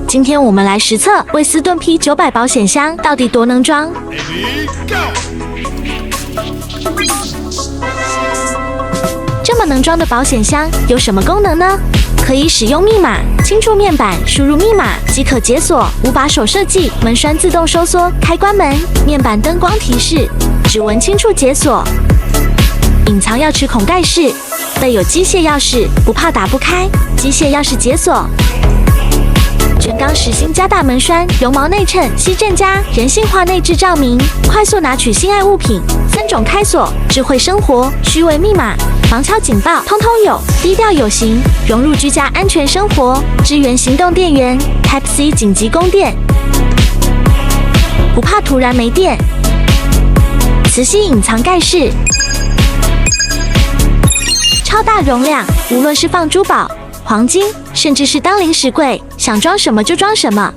今天我们来实测威斯顿 P900保险箱到底多能装。这么能装的保险箱有什么功能呢？可以使用密码轻触面板，输入密码即可解锁。无把手设计，门栓自动收缩开关门，面板灯光提示，指纹轻触解锁。隐藏钥匙孔盖式，备有机械钥匙，不怕打不开，机械钥匙解锁。全钢实心加大门栓，绒毛内衬，吸震加人性化内置照明，快速拿取心爱物品。3种开锁，智慧生活，虚伪密码，防敲警报，通通有，低调有型，融入居家安全生活。支援行动电源 ，Type C 紧急供电，不怕突然没电。磁吸隐藏盖式，超大容量，无论是放珠宝、黄金，甚至是当零食柜，想装什么就装什么。